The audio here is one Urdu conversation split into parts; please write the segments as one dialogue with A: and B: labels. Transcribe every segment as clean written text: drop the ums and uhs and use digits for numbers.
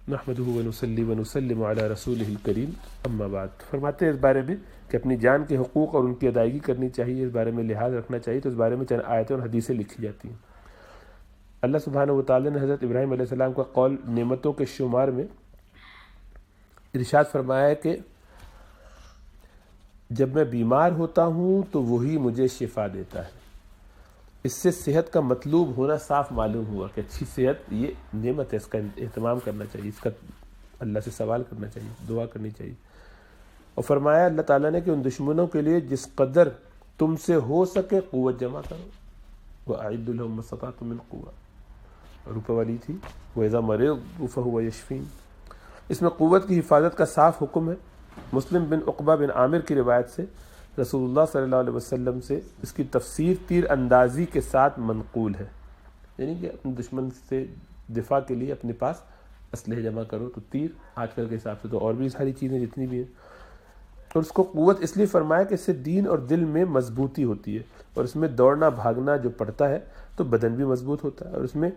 A: نحمده ونصلي ونسلم علی رسولہ الکریم اما بعد. فرماتے ہیں اس بارے میں کہ اپنی جان کے حقوق اور ان کی ادائیگی کرنی چاہیے، اس بارے میں لحاظ رکھنا چاہیے. تو اس بارے میں چند آیتیں اور حدیثیں لکھی جاتی ہیں. اللہ سبحانہ وتعالی نے حضرت ابراہیم علیہ السلام کا قول نعمتوں کے شمار میں ارشاد فرمایا ہے کہ جب میں بیمار ہوتا ہوں تو وہی مجھے شفا دیتا ہے. اس سے صحت کا مطلوب ہونا صاف معلوم ہوا کہ اچھی صحت یہ نعمت ہے، اس کا اہتمام کرنا چاہیے، اس کا اللہ سے سوال کرنا چاہیے، دعا کرنی چاہیے. اور فرمایا اللہ تعالیٰ نے کہ ان دشمنوں کے لیے جس قدر تم سے ہو سکے قوت جمع کرو. وَأَعِدُّ لَهُم مَّا اسْتَطَعْتُم مِّن قُوَّةٍ، اور اوپر والی تھی وَإِذَا مَرِضْتُ فَهُوَ يَشْفِينِ. اس میں قوت کی حفاظت کا صاف حکم ہے. مسلم بن عقبہ بن عامر کی روایت سے رسول اللہ صلی اللہ علیہ وسلم سے اس کی تفسیر تیر اندازی کے ساتھ منقول ہے، یعنی کہ اپنے دشمن سے دفاع کے لیے اپنے پاس اسلحہ جمع کرو. تو تیر آج کل کے حساب سے تو اور بھی ساری چیزیں جتنی بھی ہیں. اور اس کو قوت اس لیے فرمایا کہ اس سے دین اور دل میں مضبوطی ہوتی ہے، اور اس میں دوڑنا بھاگنا جو پڑتا ہے تو بدن بھی مضبوط ہوتا ہے. اور اس میں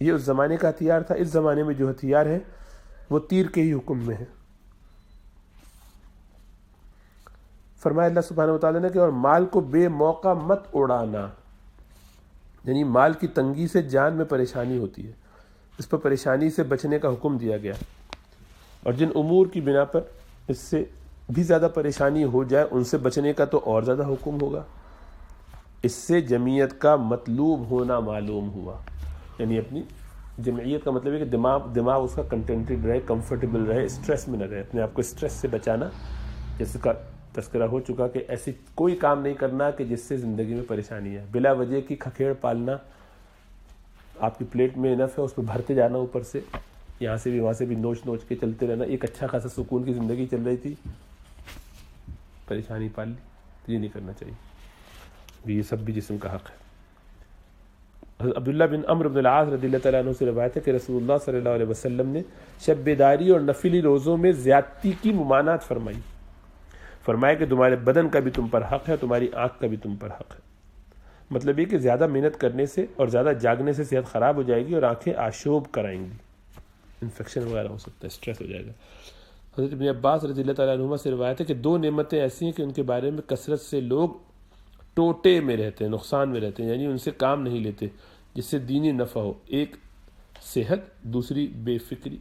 A: یہ اس زمانے کا ہتھیار تھا، اس زمانے میں جو ہتھیار ہے وہ تیر کے ہی حکم میں ہے. فرمایا اللہ سبحانہ وتعالی نے کہ اور مال کو بے موقع مت اڑانا، یعنی مال کی تنگی سے جان میں پریشانی ہوتی ہے، اس پر پریشانی سے بچنے کا حکم دیا گیا. اور جن امور کی بنا پر اس سے بھی زیادہ پریشانی ہو جائے ان سے بچنے کا تو اور زیادہ حکم ہوگا. اس سے جمعیت کا مطلوب ہونا معلوم ہوا، یعنی اپنی جمعیت کا مطلب ہے کہ دماغ اس کا کنٹینٹڈ رہے، کمفرٹیبل رہے، اسٹریس میں نہ رہے. اپنے آپ کو اسٹریس سے بچانا، جس کا تذکرہ ہو چکا کہ ایسی کوئی کام نہیں کرنا کہ جس سے زندگی میں پریشانی ہے. بلا وجہ کی کھکھیڑ پالنا، آپ کی پلیٹ میں انف ہے اس پہ بھرتے جانا، اوپر سے یہاں سے بھی وہاں سے بھی نوچ نوچ کے چلتے رہنا. ایک اچھا خاصا سکون کی زندگی چل رہی تھی، پریشانی پال لی. یہ نہیں کرنا چاہیے، یہ سب بھی جسم کا حق ہے. حضرت عبداللہ بن عمرو بن العاص رضی اللہ تعالیٰ عنہ سے روایت ہے کہ رسول اللہ صلی اللہ علیہ وسلم نے شب بیداری اور نفلی روزوں میں زیادتی کی ممانعت فرمائی. فرمایا کہ تمہارے بدن کا بھی تم پر حق ہے، تمہاری آنکھ کا بھی تم پر حق ہے. مطلب یہ کہ زیادہ محنت کرنے سے اور زیادہ جاگنے سے صحت خراب ہو جائے گی اور آنکھیں آشوب کرائیں گی، انفیکشن وغیرہ ہو سکتا ہے، اسٹریس ہو جائے گا. حضرت ابن عباس رضی اللہ تعالیٰ عنہما سے روایت ہے کہ دو نعمتیں ایسی ہیں کہ ان کے بارے میں کثرت سے لوگ ٹوٹے میں رہتے ہیں، نقصان میں رہتے ہیں، یعنی ان سے کام نہیں لیتے جس سے دینی نفع ہو. ایک صحت، دوسری بے فکری،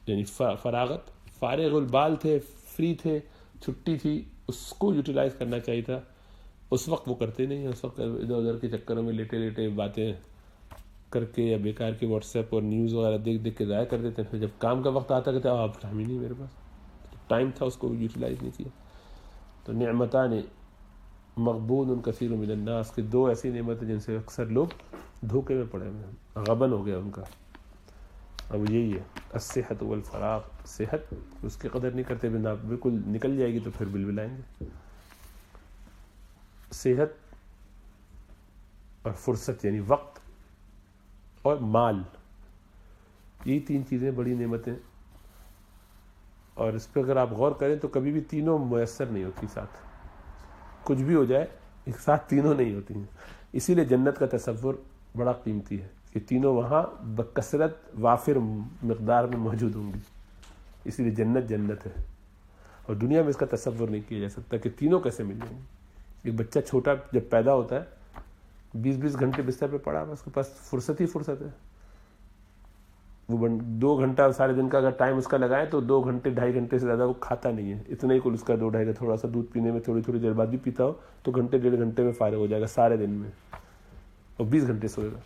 A: یعنی فراغت. فارغ البال تھے، فری تھے، چھٹی تھی، اس کو یوٹیلائز کرنا چاہیے تھا. اس وقت وہ کرتے نہیں ہیں، اس وقت ادھر ادھر کے چکروں میں لیٹے لیٹے باتیں کر کے یا بیکار کے واٹس ایپ اور نیوز وغیرہ دیکھ دیکھ کے ضائع کر دیتے ہیں. پھر جب کام کا وقت آتا کہتے ہیں اب ٹائم ہی نہیں میرے پاس، ٹائم تھا اس کو یوٹیلائز نہیں کیا. تو نعمتان مغبون کثیر من الناس، کے دو ایسی نعمتیں جن سے اکثر لوگ دھوکے میں پڑے ہوئے ہیں، غبن ہو گیا ان کا. اب یہی ہے الصحت والفراغ. صحت اس کی قدر نہیں کرتے، بنا بالکل نکل جائے گی تو پھر بلبلائیں گے. صحت اور فرصت یعنی وقت اور مال، یہی تین چیزیں بڑی نعمتیں. اور اس پہ اگر آپ غور کریں تو کبھی بھی تینوں میسر نہیں ہوتی ساتھ. کچھ بھی ہو جائے ایک ساتھ تینوں نہیں ہوتی ہیں. اسی لیے جنت کا تصور بڑا قیمتی ہے کہ تینوں وہاں بکثرت وافر مقدار میں موجود ہوں گی. اسی لیے جنت جنت ہے، اور دنیا میں اس کا تصور نہیں کیا جا سکتا کہ تینوں کیسے مل جائیں گے. ایک بچہ چھوٹا جب پیدا ہوتا ہے 20 گھنٹے بستر پہ پڑا ہے، اس کے پاس فرصت ہی فرصت ہے. وہ 2 گھنٹہ سارے دن کا اگر ٹائم اس کا لگائے تو 2 گھنٹے 2.5 گھنٹے سے زیادہ وہ کھاتا نہیں ہے. اتنا ہی کل اس کا 2-2.5 کا تھوڑا سا دودھ پینے میں تھوڑی تھوڑی دیر بعد بھی پیتا ہو تو گھنٹے 1.5 گھنٹے میں فارغ ہو جائے گا سارے دن میں، اور 20 گھنٹے سوئے گا.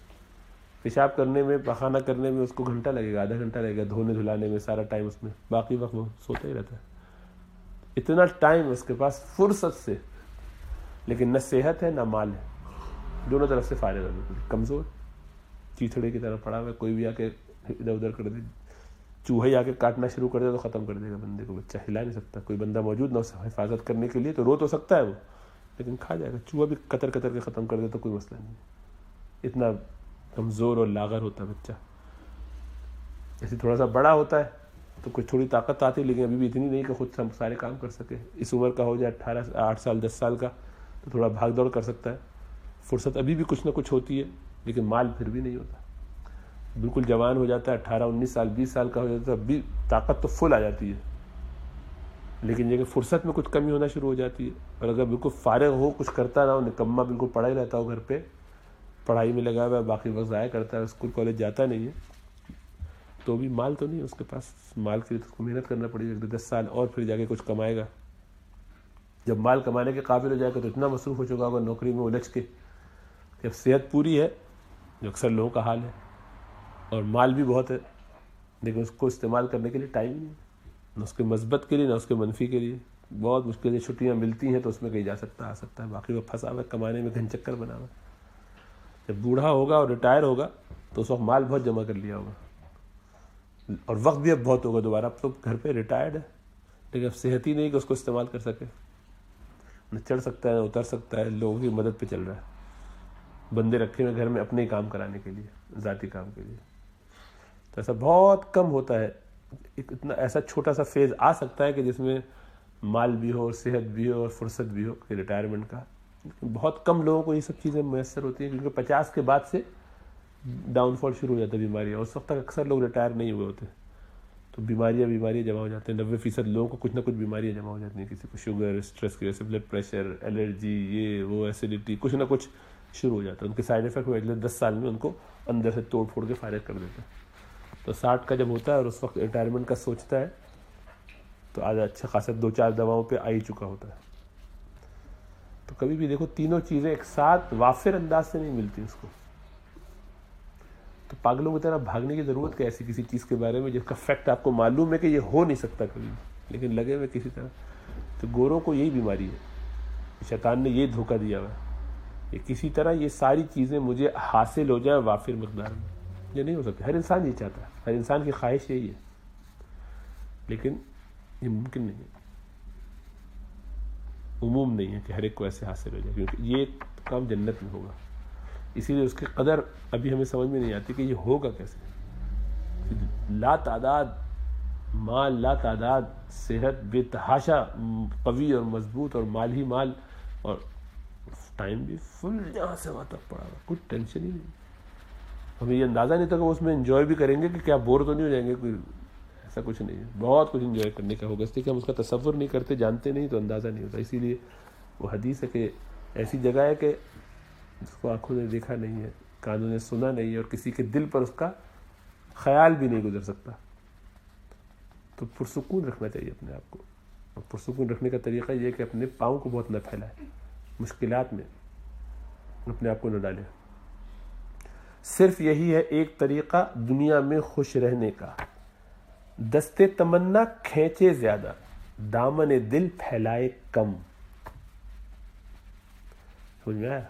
A: پیشاب کرنے میں، پخانہ کرنے میں اس کو گھنٹہ لگے گا، آدھا گھنٹہ لگے گا، دھونے دھلانے میں سارا ٹائم اس میں، باقی وقت وہ سوتا ہی رہتا ہے. اتنا ٹائم اس کے پاس فرصت سے، لیکن نہ صحت ہے نہ مال ہے، دونوں طرف سے فارغ ہے، بالکل کمزور، چیتھڑے کی طرح پڑا ہوا ہے. کوئی بھی آ کے ادھر ادھر کر دے، چوہے آ کے کاٹنا شروع کر دے تو ختم کر دے گا بندے کو. بچہ ہلا نہیں سکتا، کوئی بندہ موجود نہ اسے حفاظت کرنے کے لیے تو رو تو سکتا ہے وہ، لیکن کھا جائے گا. چوہا بھی قطر قطر کے ختم کر دے تو کوئی مسئلہ نہیں ہے. اتنا کمزور اور لاغر ہوتا ہے بچہ. ایسے تھوڑا سا بڑا ہوتا ہے تو کچھ تھوڑی طاقت آتی ہے، لیکن ابھی بھی اتنی نہیں کہ خود سارے کام کر سکے. اس عمر کا ہو جائے 8 سال 10 سال کا تو تھوڑا بھاگ دوڑ کر سکتا ہے. فرصت ابھی بھی کچھ نہ کچھ ہوتی ہے، لیکن مال پھر بھی نہیں ہوتا. بالکل جوان ہو جاتا ہے 18 19 سال 20 سال کا ہو جاتا ہے، اب بھی طاقت تو فل آ جاتی ہے، لیکن یہ کہ فرصت میں کچھ کمی ہونا شروع ہو جاتی ہے. اور اگر بالکل فارغ ہو، کچھ کرتا نہ ہو، نکمہ بالکل پڑا ہی رہتا ہو گھر پہ، پڑھائی میں لگا ہوا ہے، باقی وقت ضائع کرتا ہے، اسکول کالج جاتا نہیں ہے، تو بھی مال تو نہیں ہے اس کے پاس، مال کے لیے تو اس کو محنت کرنا پڑے گا 10 سال اور پھر جا کے کچھ کمائے گا. جب مال کمانے کے قابل ہو جائے گا تو اتنا مصروف ہو چکا ہوگا نوکری میں الجھ کے کہ اب صحت پوری ہے، جو اکثر لوگوں کا حال ہے، اور مال بھی بہت ہے، لیکن اس کو استعمال کرنے کے لیے ٹائم نہیں ہے، نہ اس کے مثبت کے لیے نہ اس کے منفی کے لیے. بہت مشکل سے چھٹیاں ملتی ہیں تو اس میں کہیں جا سکتا آ سکتا ہے، باقی وہ پھنسا ہوا ہے کمانے میں، گھن چکر بنا ہوا ہے. جب بوڑھا ہوگا اور ریٹائر ہوگا تو اس وقت مال بہت جمع کر لیا ہوگا اور وقت بھی اب بہت ہوگا دوبارہ. اب تو گھر پہ ریٹائرڈ ہے لیکن اب صحت ہی نہیں کہ اس کو استعمال کر سکے، نہ چڑھ سکتا ہے نہ اتر سکتا ہے، لوگوں کی مدد پہ چل رہا ہے، بندے رکھے ہوئے گھر میں اپنے ہی کام کرانے کے لیے، ذاتی کام کے لیے. تو ایسا بہت کم ہوتا ہے، اتنا ایسا چھوٹا سا فیز آ سکتا ہے کہ جس میں مال بھی ہو اور صحت بھی ہو اور فرصت بھی ہو کہ ریٹائرمنٹ کا. بہت کم لوگوں کو یہ سب چیزیں میسر ہوتی ہیں، کیونکہ 50 کے بعد سے ڈاؤن فال شروع ہو جاتا ہے بیماریاں، اس وقت تک اکثر لوگ ریٹائر نہیں ہوئے ہوتے، تو بیماریاں جمع ہو جاتے ہیں. 90% لوگوں کو کچھ نہ کچھ بیماریاں جمع ہو جاتی ہیں، کسی کو شوگر، اسٹریس کی وجہ سے بلڈ پریشر، الرجی، یہ وہ، ایسیڈیٹی، کچھ نہ کچھ شروع ہو جاتا ہے. ان کے سائڈ افیکٹ ہوئے اگلے 10 سال میں ان کو اندر سے توڑ پھوڑ کے فارغ کر دیتے ہیں. تو 60 کا جب ہوتا ہے اور اس وقت ریٹائرمنٹ کا سوچتا ہے تو آج اچھا خاصا 2-4 دواؤں پہ آ ہی چکا ہوتا ہے. تو کبھی بھی دیکھو تینوں چیزیں ایک ساتھ وافر انداز سے نہیں ملتی اس کو. تو پاگلوں کی طرح بھاگنے کی ضرورت کیا ایسی کسی چیز کے بارے میں جس کا فیکٹ آپ کو معلوم ہے کہ یہ ہو نہیں سکتا کبھی، لیکن لگے ہوئے کسی طرح. تو گوروں کو یہی بیماری ہے، شیطان نے یہ دھوکہ دیا ہوا ہے کہ کسی طرح یہ ساری چیزیں مجھے حاصل ہو جائیں وافر مقدار میں. یہ نہیں ہو سکتا، ہر انسان یہ چاہتا ہے، ہر انسان کی خواہش یہی ہے، لیکن یہ ممکن نہیں ہے، عموم نہیں ہے کہ ہر ایک کو ایسے حاصل ہو جائے، کیونکہ یہ کام جنت میں ہوگا. اسی لیے اس کی قدر ابھی ہمیں سمجھ میں نہیں آتی کہ یہ ہوگا کیسے. لا تعداد مال، لا تعداد صحت، بے تحاشا قوی اور مضبوط، اور مال ہی مال، اور ٹائم بھی فل جہاں سے وہاں تک پڑا ہوا، کچھ ٹینشن ہی نہیں. ہمیں یہ اندازہ نہیں تھا کہ وہ اس میں انجوائے بھی کریں گے کہ کیا بور تو نہیں ہو جائیں گے، کوئی ایسا کچھ نہیں ہے. بہت کچھ انجوائے کرنے کا ہوگا، اس لیے کہ ہم اس کا تصور نہیں کرتے، جانتے نہیں تو اندازہ نہیں ہوتا. اسی لیے وہ حدیث ہے کہ ایسی جگہ ہے کہ جس کو آنکھوں نے دیکھا نہیں ہے، کانوں نے سنا نہیں ہے، اور کسی کے دل پر اس کا خیال بھی نہیں گزر سکتا. تو پرسکون رکھنا چاہیے اپنے آپ کو، اور پرسکون رکھنے کا طریقہ یہ کہ اپنے پاؤں کو بہت نہ پھیلائے، مشکلات میں اپنے آپ کو نہ ڈالے. صرف یہی ہے ایک طریقہ دنیا میں خوش رہنے کا، دستے تمنا کھینچے زیادہ، دامن دل پھیلائے کم. سمجھ میں آیا؟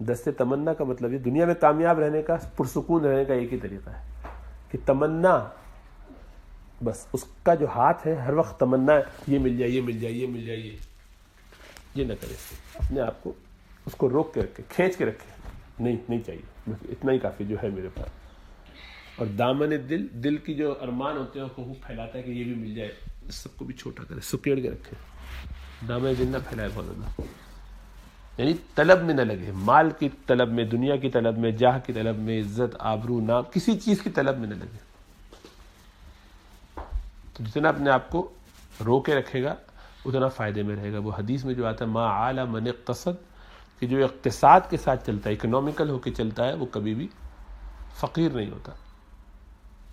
A: دستے تمنا کا مطلب یہ دنیا میں کامیاب رہنے کا، پرسکون رہنے کا ایک ہی طریقہ ہے کہ تمنا، بس اس کا جو ہاتھ ہے ہر وقت تمنا یہ مل جائے، یہ مل جائے، یہ مل جائے، یہ نہ کرے. اپنے آپ کو اس کو روک کے رکھے، کھینچ کے رکھے، نہیں چاہیے، اتنا ہی کافی جو ہے میرے پاس. اور دامن دل، دل کی جو ارمان ہوتے ہیں وہ پھیلاتا ہے کہ یہ بھی مل جائے، اس سب کو بھی چھوٹا کرے، سکیڑ کے رکھے. دامن دل نہ پھیلائے بہت زیادہ، یعنی طلب میں نہ لگے، مال کی طلب میں، دنیا کی طلب میں، جاہ کی طلب میں، عزت، آبرو، نام، کسی چیز کی طلب میں نہ لگے. تو جتنا اپنے آپ کو رو کے رکھے گا اتنا فائدے میں رہے گا. وہ حدیث میں جو آتا ہے ما عال من اقتصد، کہ جو اقتصاد کے ساتھ چلتا ہے، اکنومیکل ہو کے چلتا ہے، وہ کبھی بھی فقیر نہیں ہوتا،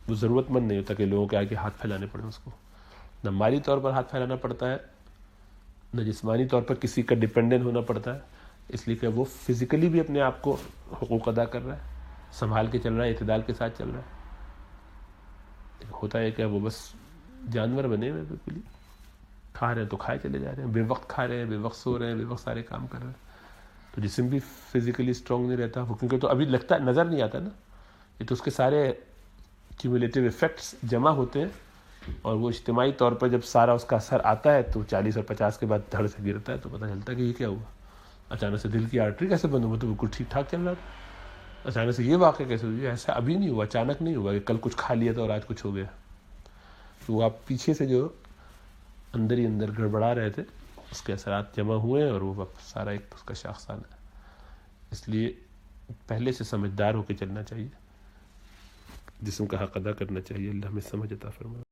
A: وہ ضرورت مند نہیں ہوتا کہ لوگوں کے آگے ہاتھ پھیلانے پڑے. اس کو نہ مالی طور پر ہاتھ پھیلانا پڑتا ہے، نہ جسمانی طور پر کسی کا ڈیپینڈنٹ ہونا پڑتا ہے، اس لیے کہ وہ فزیکلی بھی اپنے آپ کو حقوق ادا کر رہا ہے، سنبھال کے چل رہا ہے، اعتدال کے ساتھ چل رہا ہے. ہوتا ہے کہ وہ بس جانور بنے ہوئے، بالکل ہی کھا رہے ہیں تو کھائے چلے جا رہے ہیں، بے وقت کھا رہے ہیں، بے وقت سو رہے ہیں، بے وقت سارے کام کر رہے ہیں. تو جسم بھی فزیکلی اسٹرانگ نہیں رہتا، کیونکہ تو ابھی لگتا ہے، نظر نہیں آتا نا، یہ تو اس کے سارے کیومولیٹیو ایفیکٹس جمع ہوتے ہیں، اور وہ اجتماعی طور پر جب سارا اس کا اثر آتا ہے تو 40 اور 50 کے بعد دھڑ سے گرتا ہے تو پتہ چلتا ہے کہ یہ کیا ہوا. اچانک سے دل کی آرٹری کیسے بند ہوا، تو بالکل ٹھیک ٹھاک چل رہا تھا، اچانک سے یہ واقعہ کیسے ہوا. ایسا ابھی نہیں ہوا، اچانک نہیں ہوا کہ کل کچھ کھا لیا تھا اور آج کچھ ہو گیا. تو وہ آپ پیچھے سے جو اندر ہی اندر گڑبڑا رہے تھے، اس کے اثرات جمع ہوئے ہیں، اور وہ وقت سارا ایک اس کا شاخسانہ ہے. اس لیے پہلے سے سمجھدار ہو کے چلنا چاہیے. جسم کا حق ادا کرنا چاہیے. اللہ ہمیں سمجھ عطا فرمائے.